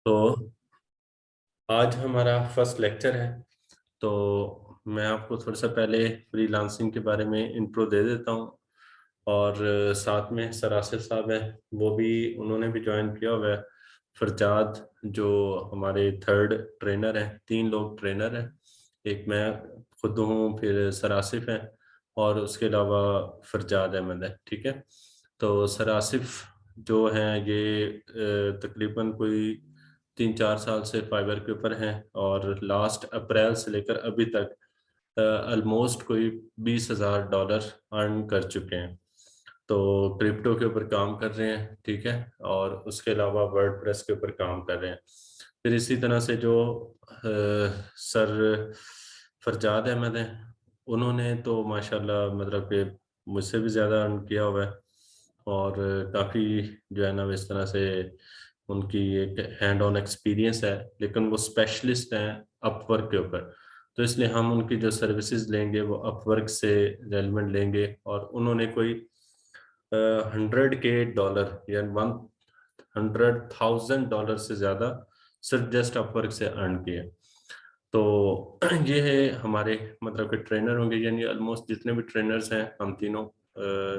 तो आज हमारा फर्स्ट लेक्चर है। तो मैं आपको थोड़ा सा पहले फ्रीलांसिंग के बारे में इंट्रो दे देता हूँ। और साथ में सर आसिफ साहब हैं, वो भी उन्होंने भी ज्वाइन किया हुआ है। फरजाद जो हमारे थर्ड ट्रेनर हैं, तीन लोग ट्रेनर हैं, एक मैं खुद हूँ, फिर सर आसिफ हैं और उसके अलावा फरजाद अहमद है। ठीक है। तो सर आसिफ जो हैं ये तकरीबन कोई 3-4 साल से फाइबर के ऊपर हैं और लास्ट अप्रैल से लेकर अभी तक ऑलमोस्ट कोई $20,000 अर्न कर चुके हैं। तो क्रिप्टो के ऊपर काम कर रहे हैं। ठीक है। और उसके अलावा वर्डप्रेस के ऊपर काम कर रहे हैं। फिर इसी तरह से जो सर फरजाद अहमद हैं, उन्होंने तो माशाल्लाह मतलब कि मुझसे भी ज़्यादा अर्न किया हुआ है। और काफ़ी जो है ना इस तरह से उनकी एक हैंड ऑन एक्सपीरियंस है, लेकिन वो स्पेशलिस्ट हैं अपवर्क के ऊपर। तो इसलिए हम उनकी जो सर्विसेज लेंगे वो अपवर्क से रेलिवेंट लेंगे। और उन्होंने कोई 100K या $100,000 से ज़्यादा सिर्फ जस्ट अपवर्क से अर्न किए। तो ये है हमारे मतलब के ट्रेनर होंगे, यानी ऑलमोस्ट जितने भी ट्रेनर्स हैं हम तीनों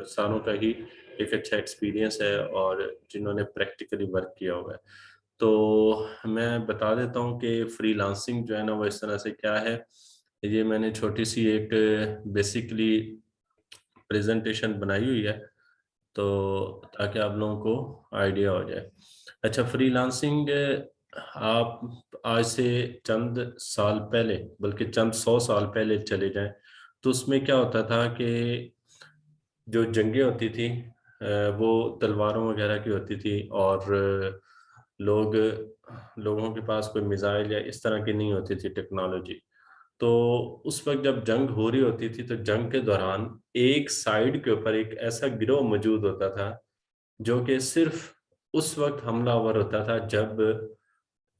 सालों का ही एक अच्छा एक्सपीरियंस है और जिन्होंने प्रैक्टिकली वर्क किया हुआ है। तो मैं बता देता हूँ कि फ्रीलांसिंग जो है ना वो इस तरह से क्या है। ये मैंने छोटी सी एक बेसिकली प्रेजेंटेशन बनाई हुई है, तो ताकि आप लोगों को आइडिया हो जाए। अच्छा, फ्रीलांसिंग आप आज से चंद साल पहले, बल्कि चंद 100 साल पहले चले जाएं, तो उसमें क्या होता था कि जो जंगें होती थी वो तलवारों वगैरह की होती थी। और लोगों के पास कोई मिसाइल या इस तरह की नहीं होती थी टेक्नोलॉजी। तो उस वक्त जब जंग हो रही होती थी तो जंग के दौरान एक साइड के ऊपर एक ऐसा गिरोह मौजूद होता था जो कि सिर्फ उस वक्त हमलावर होता था जब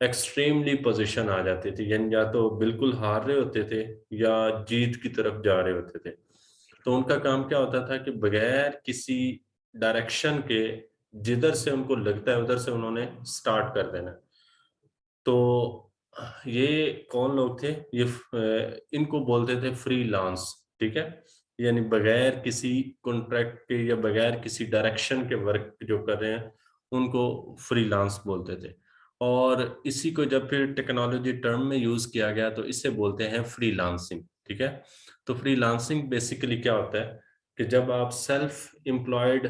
एक्सट्रीमली पोजीशन आ जाती थी, यानी या तो बिल्कुल हार रहे होते थे या जीत की तरफ जा रहे होते थे। तो उनका काम क्या होता था कि बगैर किसी डायरेक्शन के जिधर से उनको लगता है उधर से उन्होंने स्टार्ट कर देना। तो ये कौन लोग थे? इनको बोलते थे फ्रीलांस। ठीक है। यानी बगैर किसी कॉन्ट्रैक्ट के या बगैर किसी डायरेक्शन के वर्क जो कर रहे हैं उनको फ्रीलांस बोलते थे। और इसी को जब फिर टेक्नोलॉजी टर्म में यूज किया गया तो इसे बोलते हैं फ्रीलांसिंग। ठीक है। तो फ्रीलांसिंग बेसिकली क्या होता है कि जब आप सेल्फ एम्प्लॉयड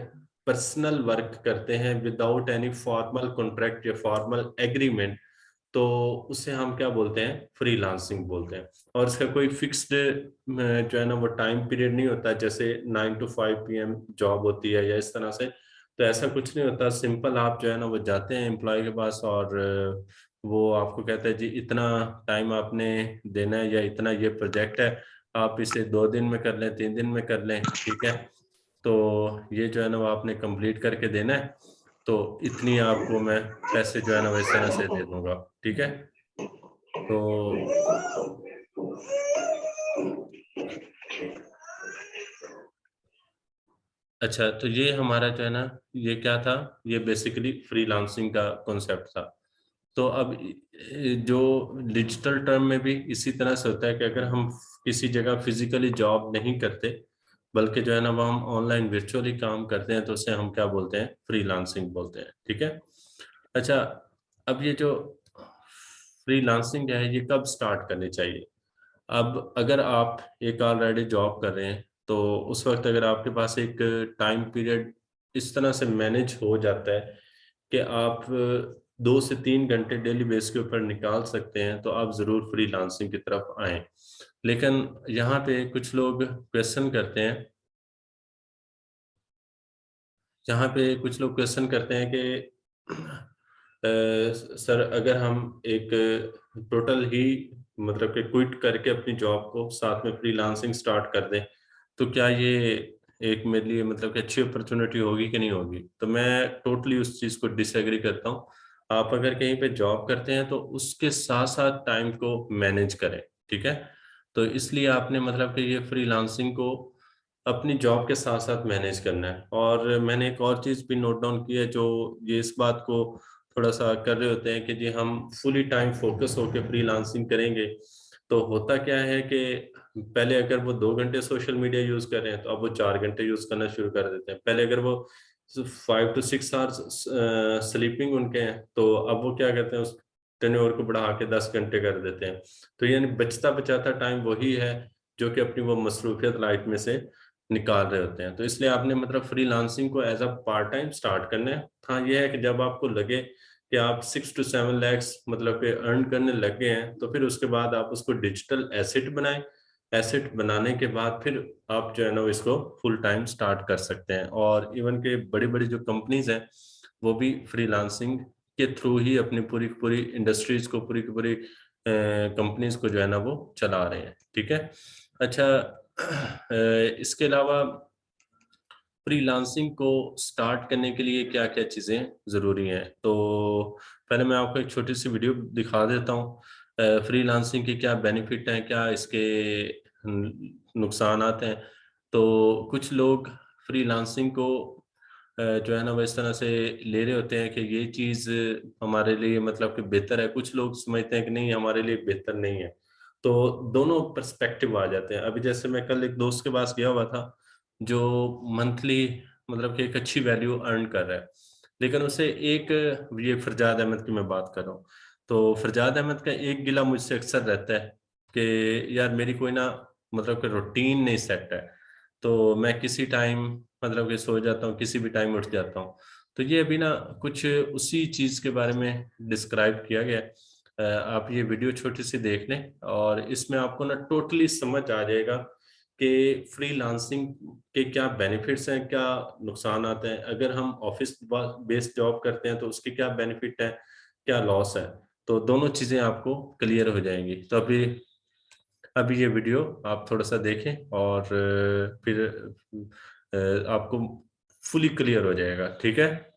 पर्सनल वर्क करते हैं विदाउट एनी फॉर्मल कॉन्ट्रैक्ट या फॉर्मल एग्रीमेंट, तो उसे हम क्या बोलते हैं? फ्रीलांसिंग बोलते हैं। और इसका कोई फिक्स्ड जो है ना वो टाइम पीरियड नहीं होता, जैसे 9 to 5 PM जॉब होती है या इस तरह से। तो ऐसा कुछ नहीं होता, सिंपल आप जो है ना वो जाते हैं एम्प्लॉय के पास और वो आपको कहता है जी इतना टाइम आपने देना है या इतना ये प्रोजेक्ट है, आप इसे 2 दिन में कर लें, 3 दिन में कर लें। ठीक है। तो ये जो है ना वो आपने कंप्लीट करके देना है, तो इतनी आपको मैं पैसे जो है ना वो इस तरह से दे दूंगा। ठीक है। तो अच्छा, तो ये हमारा जो है ना ये क्या था? ये बेसिकली फ्रीलांसिंग का कॉन्सेप्ट था। तो अब जो डिजिटल टर्म में भी इसी तरह से होता है कि अगर हम किसी जगह फिजिकली जॉब नहीं करते बल्कि जो है ना वो हम ऑनलाइन वर्चुअली काम करते हैं, तो उसे हम क्या बोलते हैं? फ्रीलांसिंग बोलते हैं। ठीक है। अच्छा, अब ये जो फ्रीलांसिंग है ये कब स्टार्ट करनी चाहिए? अब अगर आप एक ऑलरेडी जॉब कर रहे हैं तो उस वक्त अगर आपके पास एक टाइम पीरियड इस तरह से मैनेज हो जाता है कि आप 2 से 3 घंटे डेली बेस के ऊपर निकाल सकते हैं, तो आप ज़रूर फ्रीलांसिंग की तरफ आएं। लेकिन यहाँ पे कुछ लोग क्वेश्चन करते हैं, यहाँ पे कुछ लोग क्वेश्चन करते हैं कि सर अगर हम एक टोटल ही मतलब कि क्विट करके अपनी जॉब को साथ में फ्रीलांसिंग स्टार्ट कर दें, तो क्या ये एक मेरे लिए मतलब कि अच्छी अपॉर्चुनिटी होगी कि नहीं होगी? तो मैं टोटली उस चीज़ को डिसएग्री करता हूँ। आप अगर कहीं पे जॉब करते हैं तो उसके साथ साथ टाइम को मैनेज करें। ठीक है। तो इसलिए आपने मतलब कि ये फ्रीलांसिंग को अपनी जॉब के साथ साथ मैनेज करना है। और मैंने एक और चीज़ भी नोट डाउन की है जो ये इस बात को थोड़ा सा कर रहे होते हैं कि जी हम फुली टाइम फोकस होकर फ्रीलांसिंग करेंगे, तो होता क्या है कि पहले अगर वो 2 घंटे सोशल मीडिया यूज कर रहे हैं तो अब वो 4 घंटे यूज करना शुरू कर देते हैं। पहले अगर वो 5 to 6 आवर्स स्लीपिंग उनके हैं, तो अब वो क्या करते हैं, उस टेन्योर को बढ़ा के 10 घंटे कर देते हैं। तो यानी बचता बचाता टाइम वही है जो कि अपनी वो मसरूफियत लाइफ में से निकाल रहे होते हैं। तो इसलिए आपने मतलब फ्रीलांसिंग को as a part time start करना है। हाँ, ये है कि जब आपको लगे कि आप 6 to 7 lakhs मतलब के अर्न करने लग गए हैं, तो फिर उसके बाद आप उसको डिजिटल एसेट बनाएं। एसेट बनाने के बाद फिर आप जो है ना इसको फुल टाइम स्टार्ट कर सकते हैं। और इवन के बड़ी बड़ी जो कंपनीज हैं वो भी फ्रीलांसिंग के थ्रू ही अपनी पूरी पूरी इंडस्ट्रीज को, पूरी की पूरी कंपनीज को जो है ना वो चला रहे हैं। ठीक है। अच्छा, इसके अलावा फ्रीलांसिंग को स्टार्ट करने के लिए क्या क्या चीज़ें ज़रूरी हैं, तो पहले मैं आपको एक छोटी सी वीडियो दिखा देता हूँ। फ्रीलांसिंग के क्या बेनिफिट हैं, क्या इसके नुकसानात हैं। तो कुछ लोग फ्रीलांसिंग को जो है ना वो इस तरह से ले रहे होते हैं कि ये चीज़ हमारे लिए मतलब कि बेहतर है, कुछ लोग समझते हैं कि नहीं हमारे लिए बेहतर नहीं है। तो दोनों पर्सपेक्टिव आ जाते हैं। अभी जैसे मैं कल एक दोस्त के पास गया हुआ था जो मंथली मतलब कि एक अच्छी वैल्यू अर्न कर रहा है, लेकिन उसे एक, ये फरजाद अहमद की मैं बात कर रहा हूँ, तो फरजाद अहमद का एक गिला मुझसे अक्सर रहता है कि यार मेरी कोई ना मतलब कि रूटीन नहीं सेट है, तो मैं किसी टाइम मतलब कि सो जाता हूँ, किसी भी टाइम उठ जाता हूँ। तो ये अभी ना कुछ उसी चीज़ के बारे में डिस्क्राइब किया गया है। आप ये वीडियो छोटी सी देख लें और इसमें आपको ना टोटली समझ आ जाएगा कि फ्रीलांसिंग के क्या बेनिफिट्स हैं, क्या नुकसान आते हैं। अगर हम ऑफिस बेस्ड जॉब करते हैं तो उसके क्या बेनिफिट है, क्या लॉस है। तो दोनों चीज़ें आपको क्लियर हो जाएंगी। तो अभी ये वीडियो आप थोड़ा सा देखें और फिर आपको फुली क्लियर हो जाएगा। ठीक है।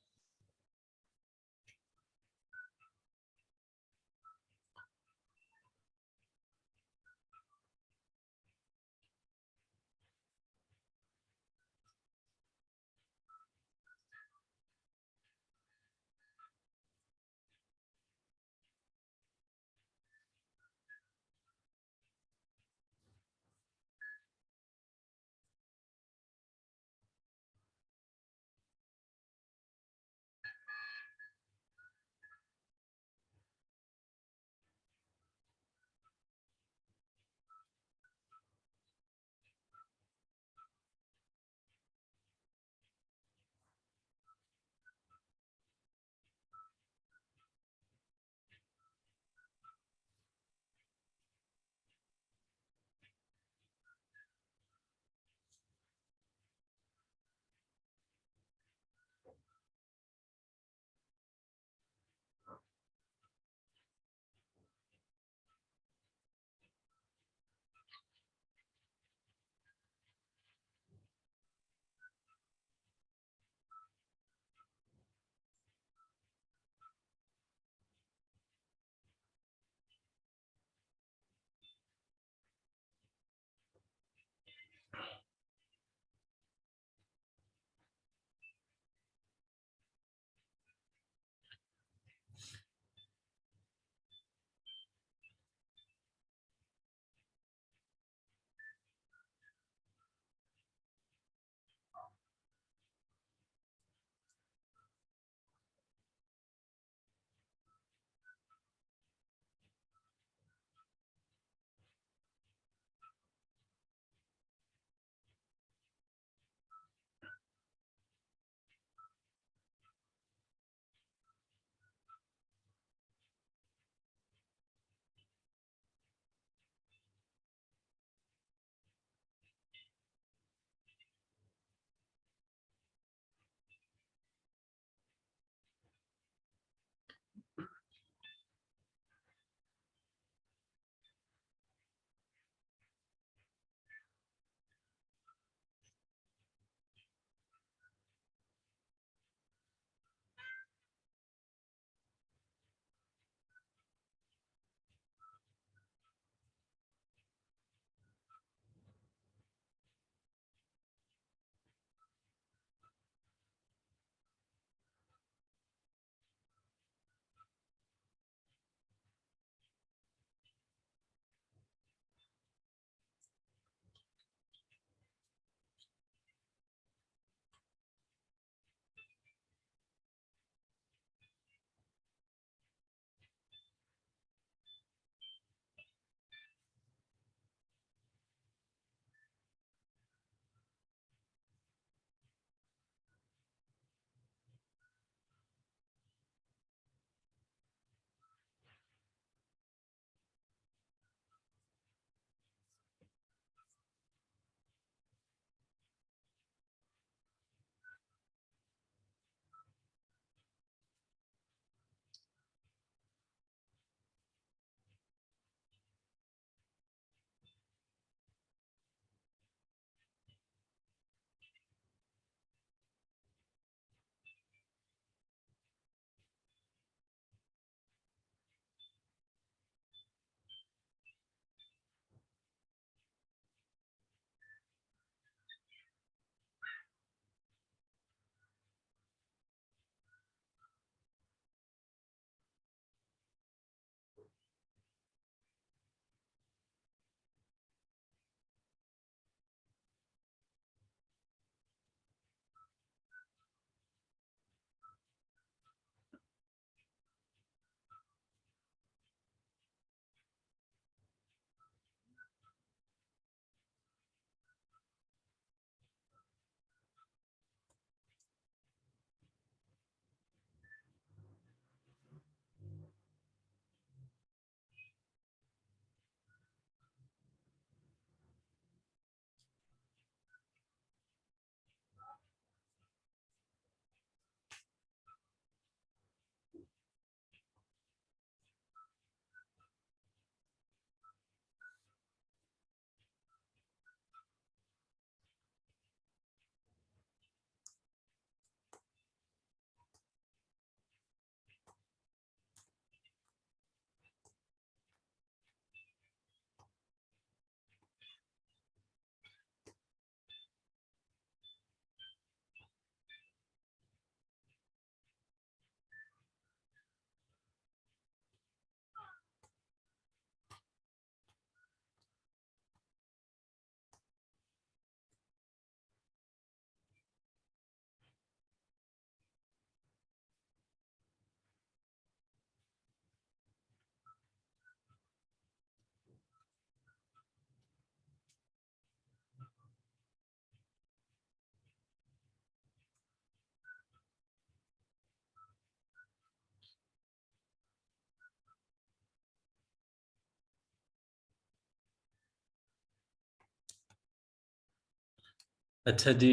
अच्छा जी,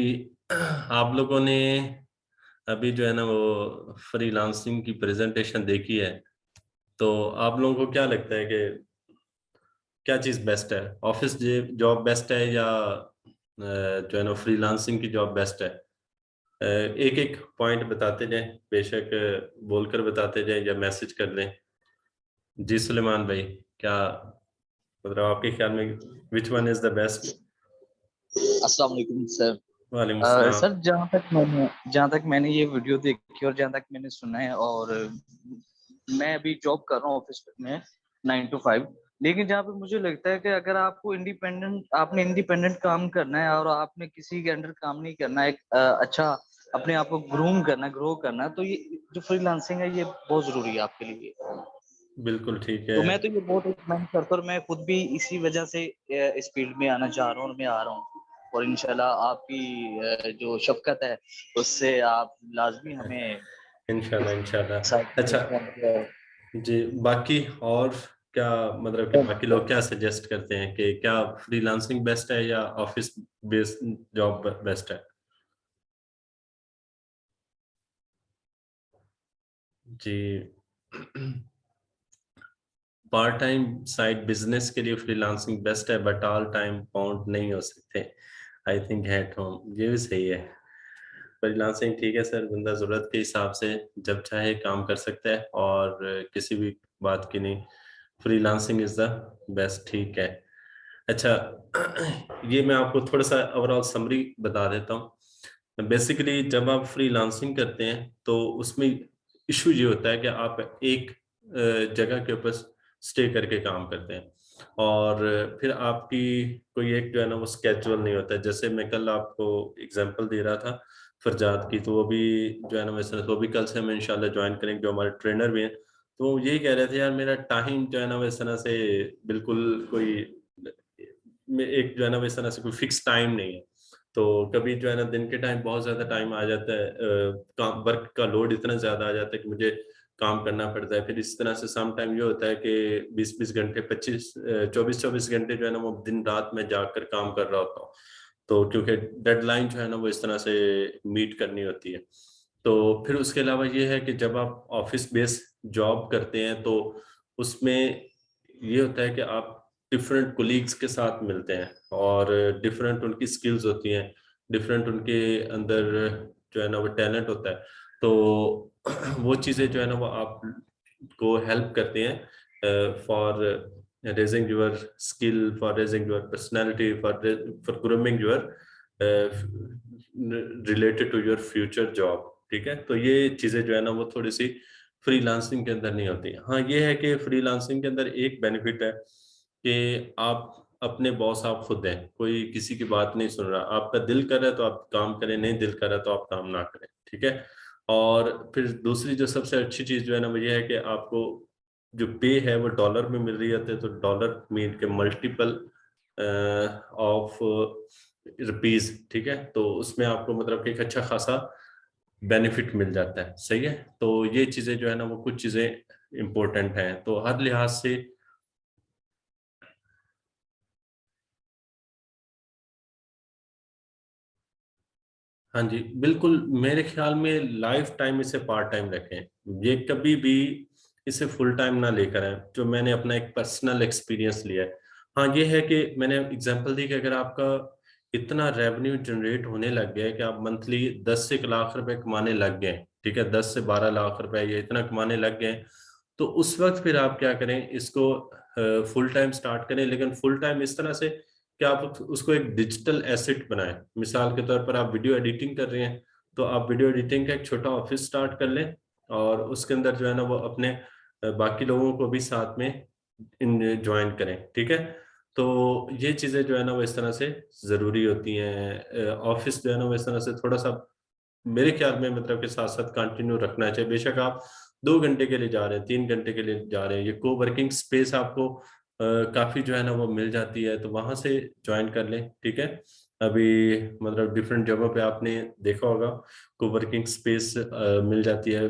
आप लोगों ने अभी जो है ना वो फ्रीलांसिंग की प्रेजेंटेशन देखी है, तो आप लोगों को क्या लगता है कि क्या चीज़ बेस्ट है? ऑफिस जॉब बेस्ट है या जो है ना फ्रीलांसिंग की जॉब बेस्ट है? एक एक पॉइंट बताते जाएं, बेशक बोलकर बताते जाएं या मैसेज कर लें। जी सुलेमान भाई, क्या मतलब आपके ख्याल में which one is the best? अस्सलाम वालेकुम सर। वालेकुम सलाम। सर जहाँ तक मैंने ये वीडियो देखी और जहाँ तक मैंने सुना है, और मैं अभी जॉब कर रहा हूँ ऑफिस में 9 to 5। लेकिन जहाँ पे मुझे लगता है कि अगर आपने इंडिपेंडेंट काम करना है और आपने किसी के अंडर काम नहीं करना है, एक अच्छा अपने आप को ग्रूम करना, ग्रो करना, तो ये जो फ्रीलांसिंग है ये बहुत जरूरी है आपके लिए। बिल्कुल ठीक है। तो मैं तो ये बहुत रिकमेंड करता हूँ, और मैं खुद भी इसी वजह से इस फील्ड में आना चाह रहा हूँ और मैं आ रहा हूँ। और इंशाल्लाह आपकी जो शफकत है उससे आप लाजमी हमें इंशाल्लाह इंशाल्लाह। अच्छा साथ। जी, बाकी और क्या मतलब कि बाकी लोग क्या सजेस्ट करते हैं कि क्या फ्रीलांसिंग बेस्ट है या ऑफिस बेस्ड जॉब बेस्ट है? जी, पार्ट टाइम साइड बिजनेस के लिए फ्रीलांसिंग बेस्ट है, बट ऑल टाइम काउंट नहीं हो सकते। आई थिंक एट होम, ये भी सही है। फ्रीलांसिंग ठीक है सर, बंदा जरूरत के हिसाब से जब चाहे काम कर सकता है और किसी भी बात की नहीं। फ्रीलांसिंग इज द बेस्ट, ठीक है। अच्छा, ये मैं आपको थोड़ा सा ओवरऑल समरी बता देता हूँ। बेसिकली जब आप फ्रीलांसिंग करते हैं तो उसमें इशू ये होता है कि आप एक जगह के ऊपर स्टे करके काम करते हैं, और फिर आपकी कोई एक जो है ना वो स्केड्यूल नहीं होता है। जैसे मैं कल आपको एग्जांपल दे रहा था फरजाद की, तो वो भी जो है ना वैसे तो भी कल से हम इंशाल्लाह ज्वाइन करेंगे, जो हमारे ट्रेनर भी हैं। तो वो यही कह रहे थे, यार मेरा टाइम जो है ना वैसे ना से बिल्कुल कोई एक जो है ना वैसे ना से कोई फिक्स टाइम नहीं है। तो कभी जो है ना दिन के टाइम बहुत ज्यादा टाइम आ जाता है, काम वर्क का लोड इतना ज्यादा आ जाता है कि मुझे काम करना पड़ता है। फिर इस तरह से सम टाइम ये होता है कि 20-20 घंटे 24-24 घंटे जो है ना वो दिन रात में जाकर काम कर रहा होता हूँ। तो क्योंकि डेडलाइन जो है ना वो इस तरह से मीट करनी होती है। तो फिर उसके अलावा ये है कि जब आप ऑफिस बेस जॉब करते हैं तो उसमें ये होता है कि आप डिफरेंट कोलीग्स के साथ मिलते हैं, और डिफरेंट उनकी स्किल्स होती हैं, डिफरेंट उनके अंदर जो है ना वो टैलेंट होता है। तो वो चीज़ें जो है ना वो आप को हेल्प करते हैं for raising your skill, for raising your personality, for grooming your related to your future job. ठीक है, तो ये चीज़ें जो है ना वो थोड़ी सी फ्रीलांसिंग के अंदर नहीं होती। हाँ, ये है कि फ्रीलांसिंग के अंदर एक बेनिफिट है कि आप अपने बॉस आप खुद हैं, कोई किसी की बात नहीं सुन रहा। आपका दिल कर रहा है तो आप काम करें, नहीं दिल कर रहा तो आप काम ना करें। ठीक है। और फिर दूसरी जो सबसे अच्छी चीज जो है ना वो ये है कि आपको जो पे है वो डॉलर में मिल रही है, तो डॉलर मीन के मल्टीपल ऑफ रुपीज। ठीक है, तो उसमें आपको मतलब कि एक अच्छा खासा बेनिफिट मिल जाता है। सही है, तो ये चीजें जो है ना वो कुछ चीजें इंपॉर्टेंट हैं, तो हर लिहाज से। हाँ जी, बिल्कुल, मेरे ख्याल में लाइफ टाइम इसे पार्ट टाइम रखें, ये कभी भी इसे फुल टाइम ना लेकर आए, जो मैंने अपना एक पर्सनल एक्सपीरियंस लिया है। हाँ, ये है कि मैंने एग्जांपल दी कि अगर आपका इतना रेवेन्यू जनरेट होने लग गया है कि आप मंथली 10 से 1 लाख रुपए कमाने लग गए हैं, ठीक है, 10 से 12 लाख रुपए ये इतना कमाने लग गए हैं, तो उस वक्त फिर आप क्या करें, इसको फुल टाइम स्टार्ट करें, लेकिन फुल टाइम इस तरह से कि आप उसको एक डिजिटल एसेट बनाएं। मिसाल के तौर पर आप वीडियो एडिटिंग कर रहे हैं, तो आप वीडियो एडिटिंग का एक छोटा ऑफिस स्टार्ट कर लें, और उसके अंदर जो है ना वो अपने बाकी लोगों को भी साथ में इन ज्वाइन करें। ठीक है, तो ये चीज़ें जो है ना वो इस तरह से ज़रूरी होती हैं। ऑफिस जो है ना वो इस तरह से थोड़ा सा मेरे ख्याल में मतलब के साथ साथ कंटिन्यू रखना चाहिए। बेशक आप 2 घंटे के लिए जा रहे हैं, 3 घंटे के लिए जा रहे हैं, ये को वर्किंग स्पेस आपको काफी जो है ना वो मिल जाती है, तो वहां से ज्वाइन कर लें। ठीक है, अभी मतलब डिफरेंट जगहों पे आपने देखा होगा को वर्किंग स्पेस मिल जाती है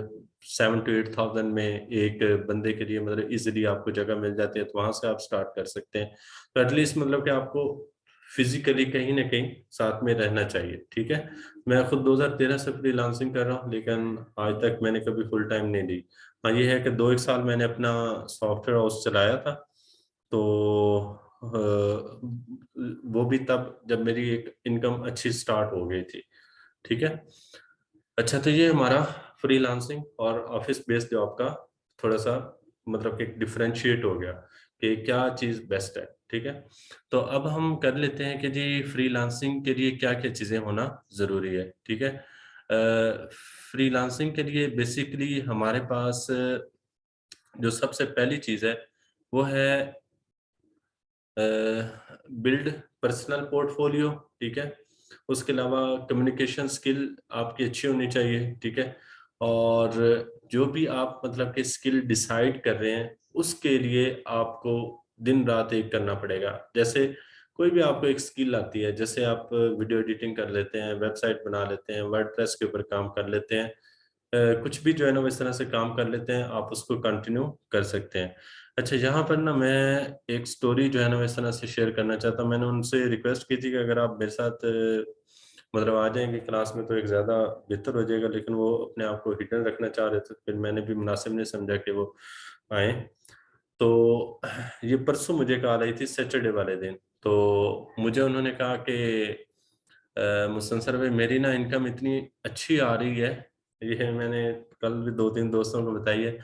7 to 8 thousand में एक बंदे के लिए, मतलब इजीली आपको जगह मिल जाती है, तो वहां से आप स्टार्ट कर सकते हैं। तो एटलीस्ट मतलब कि आपको फिजिकली कहीं ना कहीं साथ में रहना चाहिए, ठीक है। मैं खुद 2013 से फ्रीलांसिंग कर रहा हूँ, लेकिन आज तक मैंने कभी फुल टाइम नहीं दी। हाँ ये है कि 2 एक साल मैंने अपना सॉफ्टवेयर हाउस चलाया था, तो वो भी तब जब मेरी एक इनकम अच्छी स्टार्ट हो गई थी, ठीक है। अच्छा, तो ये हमारा फ्रीलांसिंग और ऑफिस बेस्ड जॉब का थोड़ा सा मतलब कि डिफरेंशिएट हो गया कि क्या चीज़ बेस्ट है, ठीक है। तो अब हम कर लेते हैं कि जी फ्रीलांसिंग के लिए क्या क्या चीज़ें होना ज़रूरी है, ठीक है। फ्रीलांसिंग के लिए बेसिकली हमारे पास जो सबसे पहली चीज़ है वो है बिल्ड पर्सनल पोर्टफोलियो, ठीक है। उसके अलावा कम्युनिकेशन स्किल आपकी अच्छी होनी चाहिए, ठीक है। और जो भी आप मतलब कि स्किल डिसाइड कर रहे हैं उसके लिए आपको दिन रात एक करना पड़ेगा। जैसे कोई भी आपको एक स्किल आती है, जैसे आप वीडियो एडिटिंग कर लेते हैं, वेबसाइट बना लेते हैं, वर्डप्रेस के ऊपर काम कर लेते हैं, कुछ भी जो है ना वो इस तरह से काम कर लेते हैं, आप उसको कंटिन्यू कर सकते हैं। अच्छा, यहाँ पर ना मैं एक स्टोरी जो है ना वो इस तरह से शेयर करना चाहता हूँ। मैंने उनसे रिक्वेस्ट की थी कि अगर आप मेरे साथ मतलब आ जाएंगे क्लास में तो एक ज़्यादा बेहतर हो जाएगा, लेकिन वो अपने आप को हिडन रखना चाह रहे थे, फिर मैंने भी मुनासिब नहीं समझा कि वो आए। तो ये परसों मुझे कॉल आई थी सैटरडे वाले दिन। तो मुझे उन्होंने कहा कि मुहसन सर भाई, मेरी ना इनकम इतनी अच्छी आ रही है, ये मैंने कल भी 2-3 दोस्तों को बताई है।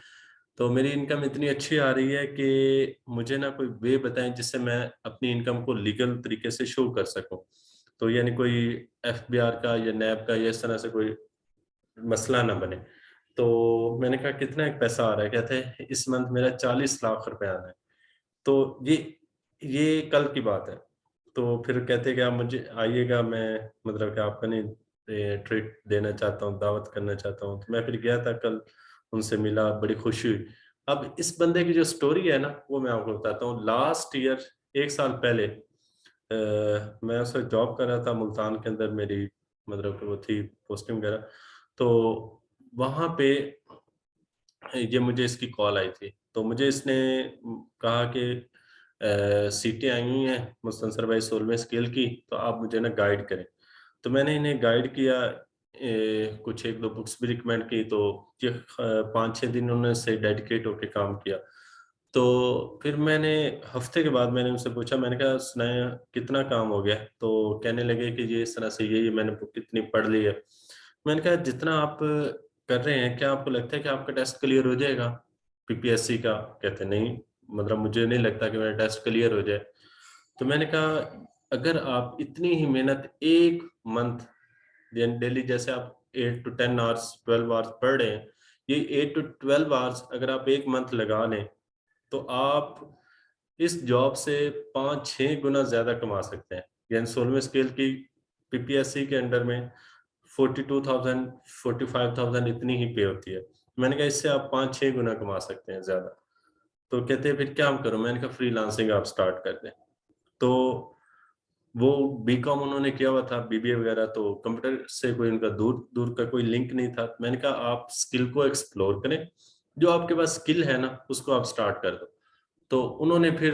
तो मेरी इनकम इतनी अच्छी आ रही है कि मुझे ना कोई वे बताएं जिससे मैं अपनी इनकम को लीगल तरीके से शो कर सकूं। तो यानी कोई एफबीआर का या नैब का या इस तरह से कोई मसला ना बने। तो मैंने कहा कितना एक पैसा आ रहा है, कहते हैं इस मंथ मेरा 40 लाख रुपए आ रहा है। तो ये कल की बात है। तो फिर कहते कि आप मुझे आइएगा, मैं मतलब कि आपका नहीं ट्रीट देना चाहता हूँ, दावत करना चाहता हूँ। तो मैं फिर गया था कल, उनसे मिला, बड़ी खुशी हुई। अब इस बंदे की जो स्टोरी है ना वो मैं आपको बताता हूँ। लास्ट ईयर 1 साल पहले मैं उस वक़्त जॉब कर रहा था मुल्तान के अंदर, मेरी मतलब कि वो थी पोस्टिंग वगैरह। तो वहाँ पे ये मुझे इसकी कॉल आई थी। तो मुझे इसने कहा कि सीटें आई हुई हैं मुस्तनसर भाई 16वें स्केल की, तो आप मुझे ना गाइड करें। तो मैंने इन्हें गाइड किया, कुछ 1-2 बुक्स भी रिकमेंड की। तो ये 5-6 दिन उन्होंने सही डेडिकेट होके काम किया। तो फिर मैंने हफ्ते के बाद मैंने उनसे पूछा, मैंने कहा सुनाया कितना काम हो गया? तो कहने लगे कि ये इस तरह से ये मैंने बुक इतनी पढ़ ली है। मैंने कहा जितना आप कर रहे हैं, क्या आपको लगता है कि आपका टेस्ट क्लियर हो जाएगा पीपीएससी का? कहते नहीं, मतलब मुझे नहीं लगता कि मेरा टेस्ट क्लियर हो जाए। तो मैंने कहा अगर आप इतनी ही मेहनत एक मंथ डेली, जैसे आप 8 to 10 आवर्स 12 आवर्स पढ़ रहे हैं, ये 8 to 12 आवर्स अगर आप एक मंथ लगा लें तो आप इस जॉब से 5-6 गुना ज्यादा कमा सकते हैं। यानी 16वें स्केल की पीपीएससी के अंडर में 42,000 45,000 इतनी ही पे होती है। मैंने कहा इससे आप 5-6 गुना कमा सकते हैं ज्यादा। तो कहते हैं फिर क्या करूं? मैंने कहा फ्रीलांसिंग आप स्टार्ट कर दें। तो वो बीकॉम उन्होंने किया हुआ था, बीबीए वगैरह, तो कंप्यूटर से कोई उनका दूर दूर का कोई लिंक नहीं था। मैंने कहा आप स्किल को एक्सप्लोर करें, जो आपके पास स्किल है ना उसको आप स्टार्ट कर दो। तो उन्होंने फिर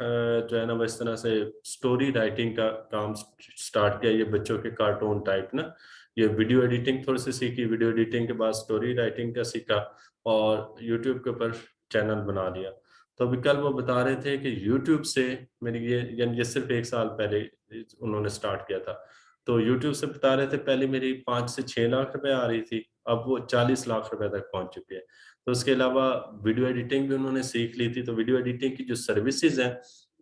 जो है ना वो इस तरह से स्टोरी राइटिंग का काम स्टार्ट किया, ये बच्चों के कार्टून टाइप ना। ये वीडियो एडिटिंग थोड़ी सी सीखी, वीडियो एडिटिंग के बाद स्टोरी राइटिंग का सीखा, और यूट्यूब के ऊपर चैनल बना लिया। तो अभी कल वो बता रहे थे कि यूट्यूब से मेरी ये, यानी ये सिर्फ 1 साल पहले उन्होंने स्टार्ट किया था। तो यूट्यूब से बता रहे थे पहले मेरी 5 से 6 लाख रुपए आ रही थी, अब वो 40 लाख रुपए तक पहुंच चुकी है। तो उसके अलावा वीडियो एडिटिंग भी उन्होंने सीख ली थी। तो वीडियो एडिटिंग की जो सर्विसेज हैं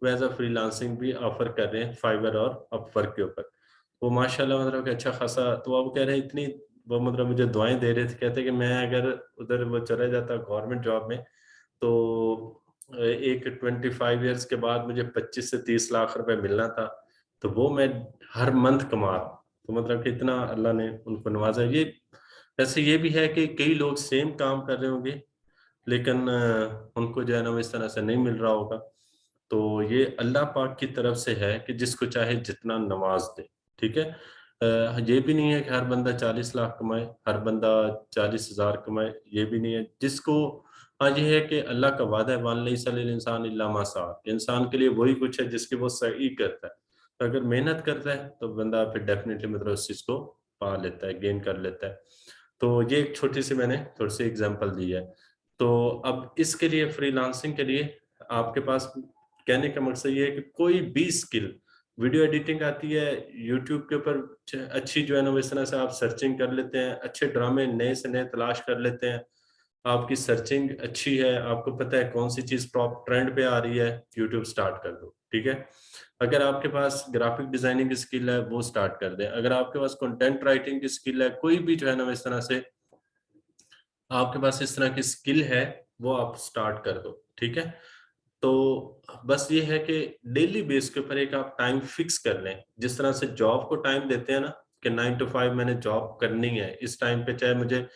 वो एज अ फ्रीलांसिंग भी ऑफर कर रहे हैं फाइवर और अपवर्क के ऊपर। वो माशाल्लाह मतलब कि अच्छा खासा, तो अब कह रहे हैं इतनी, वो मतलब मुझे दुआएं दे रहे थे, कहते कि मैं अगर उधर वो चला जाता गवर्नमेंट जॉब में तो एक 25 ईयर्स के बाद मुझे 25 से 30 लाख रुपए मिलना था, तो वो मैं हर मंथ कमा रहा हूं। तो मतलब कि इतना अल्लाह ने उनको नवाजा। ये वैसे ये भी है कि कई लोग सेम काम कर रहे होंगे, लेकिन उनको जो है ना वो इस तरह से नहीं मिल रहा होगा। तो ये अल्लाह पाक की तरफ से है कि जिसको चाहे जितना नवाज दे, ठीक है। ये भी नहीं है कि हर बंदा 40 लाख कमाए, हर बंदा 40,000 कमाए, ये भी नहीं है। जिसको, हाँ ये है कि अल्लाह का वादा है, वान लैसा लिल इंसान इल्ला मा सआ, इंसान के लिए वही कुछ है जिसकी वो सही करता है। अगर मेहनत करता है तो बंदा फिर डेफिनेटली मतलब उस चीज़ को पा लेता है, गेन कर लेता है। तो ये एक छोटी-सी मैंने थोड़ी-सी एग्ज़ाम्पल दी है। तो अब इसके लिए फ्रीलांसिंग के लिए आपके पास, कहने का मकसद ये है कि कोई भी स्किल, वीडियो एडिटिंग आती है, यूट्यूब के ऊपर अच्छी जो है ना वो इस तरह से आप सर्चिंग कर लेते हैं, अच्छे ड्रामे नए से नए तलाश कर लेते हैं। आपकी सर्चिंग अच्छी है, आपको पता है कौन-सी चीज़ टॉप ट्रेंड पे आ रही है, यूट्यूब स्टार्ट कर दो, ठीक है? अगर आपके पास ग्राफिक डिज़ाइनिंग की स्किल है, वो स्टार्ट कर दें। अगर आपके पास कंटेंट राइटिंग की स्किल है, कोई भी जो है ना वो इस तरह से आपके पास इस तरह की स्किल है, वो आप स्टार्ट कर दो, ठीक है? तो बस ये है कि डेली बेस के ऊपर एक आप टाइम फिक्स कर लें। जिस तरह से जॉब को टाइम देते हैं ना कि 9 टू 5 मैंने जॉब करनी है, इस टाइम पे चाहे मुझे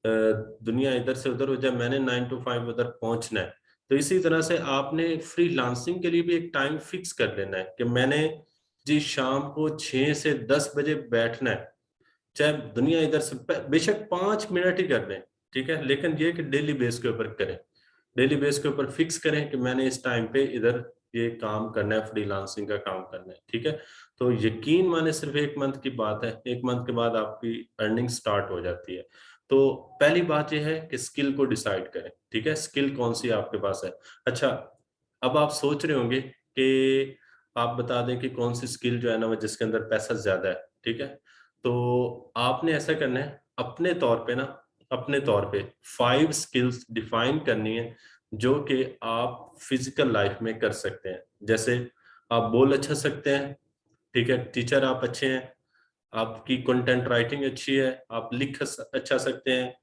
दुनिया इधर से उधर हो जाए, मैंने 9 टू 5 उधर पहुँचना है। तो इसी तरह से आपने फ्रीलांसिंग के लिए भी एक टाइम फिक्स कर लेना है कि मैंने जी शाम को 6 से 10 बजे बैठना है। चाहे दुनिया इधर से बेशक 5 मिनट ही कर लें, ठीक है? लेकिन ये है कि डेली बेस के ऊपर करें। डेली बेस के ऊपर फिक्स करें कि मैंने इस टाइम पे इधर ये काम करना है, फ्रीलांसिंग का काम करना है, ठीक है? तो यकीन माने सिर्फ 1 मंथ की बात है, 1 मंथ के बाद आपकी अर्निंग स्टार्ट हो जाती है। तो पहली बात ये है कि स्किल को डिसाइड करें, ठीक है? स्किल कौन-सी आपके पास है। अच्छा, अब आप सोच रहे होंगे कि आप बता दें कि कौन-सी स्किल जो है ना वो जिसके अंदर पैसा ज़्यादा है, ठीक है? तो आपने ऐसा करना है, अपने तौर पे ना, अपने तौर पे 5 स्किल्स डिफाइन करनी है, जो कि आप फिज़िकल लाइफ़ में कर सकते हैं। जैसे आप बोल अच्छा सकते हैं, ठीक है? टीचर आप अच्छे हैं, आपकी कंटेंट राइटिंग अच्छी है, आप लिख अच्छा सकते हैं,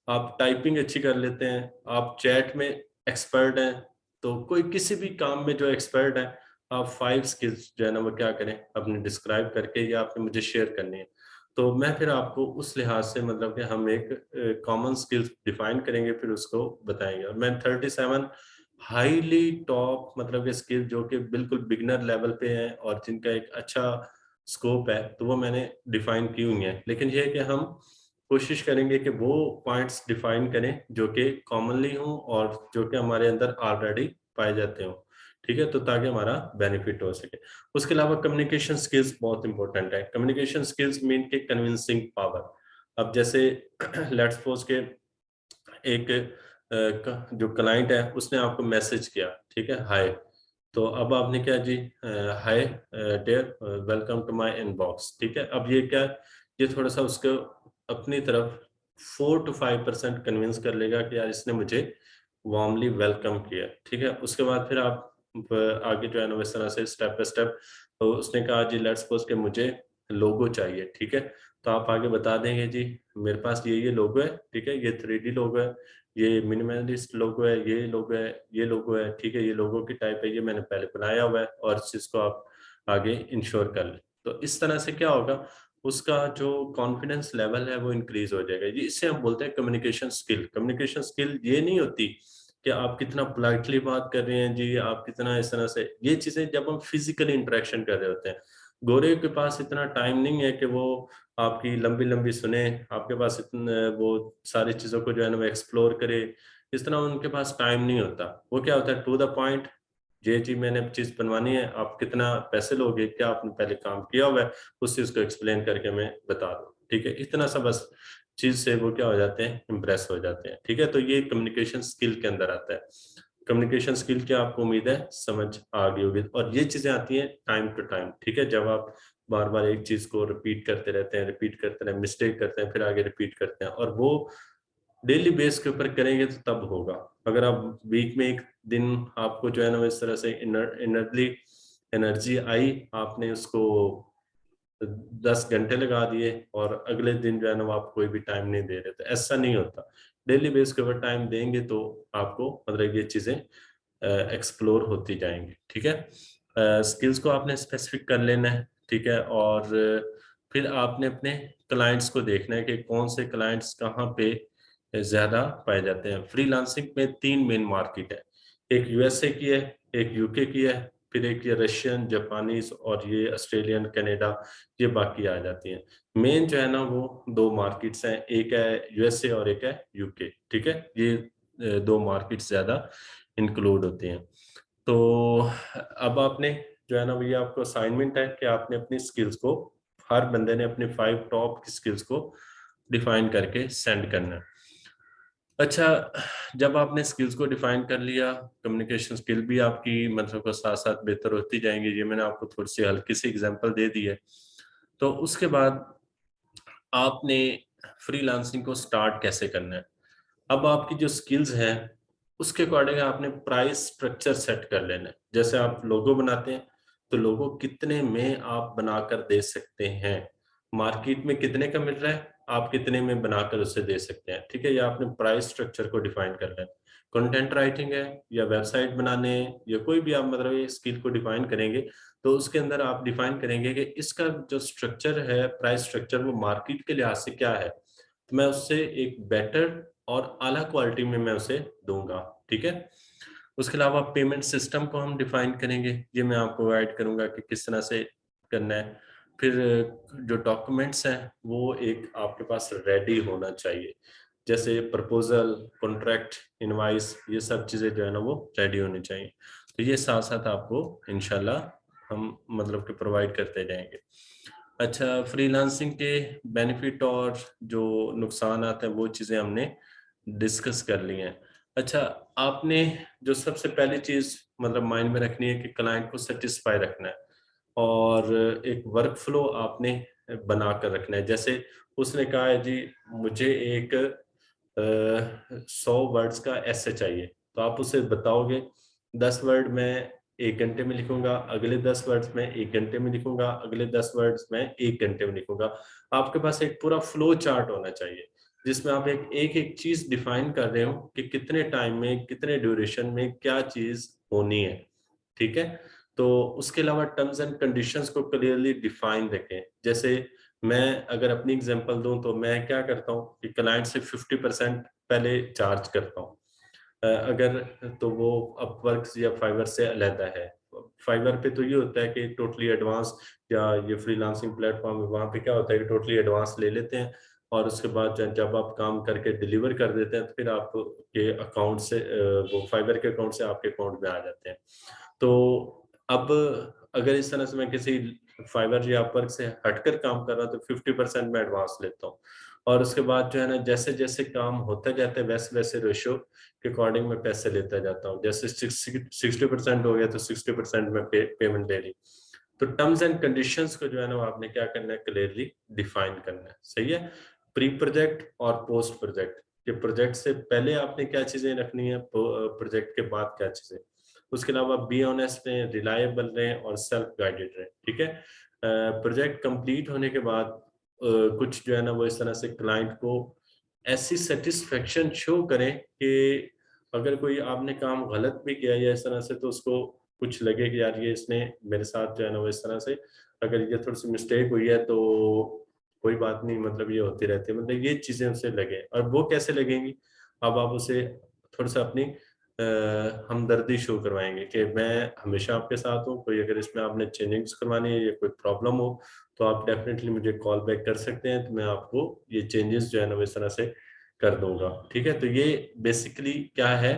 आप टाइपिंग अच्छी कर लेते हैं, आप चैट में एक्सपर्ट हैं, तो कोई किसी भी काम में जो एक्सपर्ट है, आप 5 स्किल्स जो है ना वो क्या करें, अपनी डिस्क्राइब करके या आपने मुझे शेयर करनी है। तो मैं फिर आपको उस लिहाज से मतलब कि हम एक कॉमन स्किल्स डिफाइन करेंगे, फिर उसको बताएँगे। और मैं 37 हाइली टॉप मतलब के स्किल जो कि बिल्कुल बिगिनर लेवल पे हैं और जिनका एक अच्छा स्कोप है, तो वो मैंने डिफाइन की हुई हैं। लेकिन ये है कि हम कोशिश करेंगे कि वो पॉइंट्स डिफाइन करें जो कि कॉमनली हों और जो कि हमारे अंदर ऑलरेडी पाए जाते हों। ठीक है? तो ताकि हमारा बेनिफिट हो सके। उसके अलावा कम्युनिकेशन स्किल्स बहुत इंपॉर्टेंट है। कम्युनिकेशन स्किल्स मीन के कन्विंसिंग पावर। अब जैसे लेट्स सपोज़ के एक जो क्लाइंट है उसने आपको मैसेज किया, ठीक है? हाय। तो अब आपने क्या जी hi dear welcome to my inbox, ठीक है? अब ये क्या, ये थोड़ा-सा उसको अपनी तरफ 4 टू 5% कन्विंस कर लेगा कि यार इसने मुझे वार्मली वेलकम किया, ठीक है? उसके बाद फिर आप आगे जो है ना वो इस तरह से स्टेप बाय स्टेप, तो उसने कहा जी लेट्स सपोज़ कि मुझे लोगो चाहिए, ठीक है? तो आप आगे बता देंगे जी मेरे पास ये लोगो है, ठीक है? ये 3D लोगो है, ये मिनिमलिस्ट लोगो है, ये लोगो है, ये लोगो है, ठीक है? ये लोगो की टाइप है, ये मैंने पहले बनाया हुआ है और इस चीज़ को आप आगे इंश्योर कर लें। तो इस तरह से क्या होगा, उसका जो कॉन्फिडेंस लेवल है वो इंक्रीज़ हो जाएगा। ये इसे हम बोलते हैं कम्युनिकेशन स्किल। कम्युनिकेशन स्किल ये नहीं होती कि आप कितना पोलाइटली बात कर रहे हैं जी, आप कितना इस तरह से, ये चीज़ें जब हम फिज़िकली इंटरेक्शन कर रहे होते हैं। गोरे के पास इतना टाइम नहीं है कि वो आपकी लंबी-लंबी सुने, आपके पास वो सारी चीज़ों को जो है ना वो एक्सप्लोर करे, इस तरह उनके पास टाइम नहीं होता। वो क्या होता है टू द पॉइंट, ये जी मैंने चीज़ बनवानी है, आप कितना पैसे लोगे, क्या आपने पहले काम किया हुआ है, उस चीज़ को एक्सप्लेन करके हमें बता दो, ठीक है? इतना सा बस चीज़ से वो क्या हो जाते हैं, इम्प्रेस हो जाते हैं, ठीक है? तो ये कम्युनिकेशन स्किल के अंदर आता है। कम्युनिकेशन स्किल की आपको उम्मीद है समझ आ गई होगी और ये चीज़ें आती हैं टाइम टू टाइम, ठीक है? जब आप बार-बार एक चीज़ को रिपीट करते रहे, मिस्टेक करते हैं, फिर आगे रिपीट करते हैं और वो डेली बेस के ऊपर करेंगे तो तब होगा। अगर आप वीक में 1 दिन आपको जो है ना, वो इस तरह से एनर्जी आई, आपने उसको 10 घंटे लगा दिए और अगले दिन जो है ना, वो आप कोई भी टाइम नहीं दे रहे, तो ऐसा नहीं होता। डेली बेस के ऊपर टाइम देंगे तो आपको मतलब ये चीज़ें एक्सप्लोर होती जाएँगी, ठीक है? स्किल्स को आपने स्पेसिफिक कर लेना है, ठीक है? और फिर आपने अपने क्लाइंट्स को देखना है कि कौन से क्लाइंट्स कहाँ पे ज़्यादा पाए जाते हैं। फ्रीलांसिंग में 3 मेन मार्केट है। एक यूएसए की है, एक यूके की है, फिर एक ये रशियन, जापानीज़ और ये ऑस्ट्रेलियन, कनाडा, ये बाकी आ जाती हैं। मेन जो है ना वो 2 मार्केट्स हैं, एक है यूएसए और एक है यूके, ठीक है? ये 2 मार्केट्स ज़्यादा इंक्लूड होते हैं। तो अब आपने जो है ना वो ये आपको असाइनमेंट है कि आपने अपनी स्किल्स को, हर बंदे ने अपने 5 टॉप की स्किल्स को डिफाइन करके सेंड करना है। अच्छा, जब आपने स्किल्स को डिफाइन कर लिया, कम्युनिकेशन स्किल भी आपकी मतलब को साथ-साथ बेहतर होती जाएँगी। ये मैंने आपको थोड़ी-सी हल्की सी एग्ज़ाम्पल दे दी है। तो उसके बाद आपने फ्रीलांसिंग को स्टार्ट कैसे करना है? अब आपकी जो स्किल्स हैं, उसके अकॉर्डिंग आपने प्राइस स्ट्रक्चर सेट कर लेना है। जैसे आप लोगो बनाते हैं, तो लोगो कितने में आप बनाकर दे सकते हैं? मार्केट में कितने का मिल रहा है, आप कितने में बनाकर उसे दे सकते हैं, ठीक है? या आपने प्राइस स्ट्रक्चर को डिफाइन करना है। कंटेंट राइटिंग है या वेबसाइट बनाने हैं या कोई भी आप मतलब ये स्किल को डिफाइन करेंगे, तो उसके अंदर आप डिफाइन करेंगे कि इसका जो स्ट्रक्चर है, प्राइस स्ट्रक्चर वो मार्केट के लिहाज से क्या है? तो मैं उससे एक बेटर और आला क्वालिटी में मैं उसे दूँगा, ठीक है? उसके अलावा पेमेंट सिस्टम को हम डिफाइन करेंगे, ये मैं आपको गाइड करूँगा कि किस तरह से करना है। फिर जो डॉक्यूमेंट्स हैं, वो एक आपके पास रेडी होना चाहिए। जैसे प्रपोज़ल, कॉन्ट्रैक्ट, इनवॉइस ये सब चीज़ें जो है ना वो रेडी होनी चाहिए। तो ये साथ-साथ आपको इंशाल्लाह हम मतलब कि प्रोवाइड करते जाएँगे। अच्छा, फ्रीलांसिंग के बेनिफिट और जो नुकसानात हैं, वो चीज़ें हमने डिस्कस कर ली हैं। अच्छा, आपने जो सबसे पहली चीज़ मतलब माइंड में रखनी है कि क्लाइंट को सैटिस्फाई रखना है और एक वर्क फ्लो आपने बनाकर रखना है। जैसे उसने कहा है जी मुझे एक 100 वर्ड्स का एसे चाहिए, तो आप उसे बताओगे 10 वर्ड मैं 1 घंटे में लिखूँगा, अगले 10 वर्ड्स मैं 1 घंटे में लिखूँगा, अगले 10 वर्ड्स मैं 1 घंटे में लिखूँगा। आपके पास एक पूरा फ्लो चार्ट होना चाहिए, जिसमें आप एक-एक चीज़ डिफाइन कर रहे हो कि कितने टाइम में, कितने ड्यूरेशन में क्या चीज़ होनी है, ठीक है? तो उसके अलावा टर्म्स एंड कंडीशंस को क्लियरली डिफाइन रखें। जैसे मैं अगर अपनी एग्ज़ाम्पल दूँ तो मैं क्या करता हूँ कि क्लाइंट से 50% पहले चार्ज करता हूँ। अगर तो वो अपवर्क्स या फाइवर से अलहदा है। फाइवर पे तो ये होता है कि टोटली एडवांस या ये फ्रीलांसिंग प्लेटफ़ॉर्म है, वहाँ पे क्या होता है कि टोटली एडवांस ले लेते हैं और उसके बाद जब आप काम करके डिलीवर कर देते हैं, तो फिर आपके अकाउंट से वो फाइवर के अकाउंट से आपके अकाउंट में आ जाते हैं। तो अब अगर इस तरह से मैं किसी फाइवर या अपवर्क से हटकर काम कर रहा हूँ, तो 50% मैं एडवांस लेता हूँ और उसके बाद जो है ना, जैसे-जैसे काम होता जाता है, वैसे-वैसे रेशियो के अकॉर्डिंग मैं पैसे लेता जाता हूँ। जैसे 60% हो गया, तो 60% मैं पेमेंट ले ली। तो टर्म्स एंड कंडीशंस को जो है ना, वो आपने क्या करना है, क्लियरली डिफाइन करना है, सही है? प्री प्रोजेक्ट और पोस्ट प्रोजेक्ट, कि प्रोजेक्ट से पहले आपने क्या चीज़ें रखनी है, प्रोजेक्ट के बाद क्या चीज़ें। उसके अलावा बी ऑनेस्ट रहें, रिलायबल रहें और सेल्फ गाइडेड रहें, ठीक है? प्रोजेक्ट कंप्लीट होने के बाद कुछ जो है ना वो इस तरह से क्लाइंट को ऐसी सैटिस्फैक्शन शो करें कि अगर कोई आपने काम गलत भी किया या इस तरह से, तो उसको कुछ लगे कि यार ये इसने मेरे साथ जो है ना वो इस तरह से, अगर ये थोड़ी-सी मिस्टेक हुई है तो कोई बात नहीं, मतलब ये होती रहती है, मतलब ये चीज़ें उसे लगे। और वो कैसे लगेंगी? अब आप उसे थोड़ा-सा अपनी हमदर्दी शो करवाएँगे कि मैं हमेशा आपके साथ हूँ, कोई अगर इसमें आपने चेंजिंग्स करवानी है या कोई प्रॉब्लम हो, तो आप डेफ़िनेटली मुझे कॉल बैक कर सकते हैं, तो मैं आपको ये चेंजेज़ जो है ना वो इस तरह से कर दूँगा, ठीक है? तो ये बेसिकली क्या है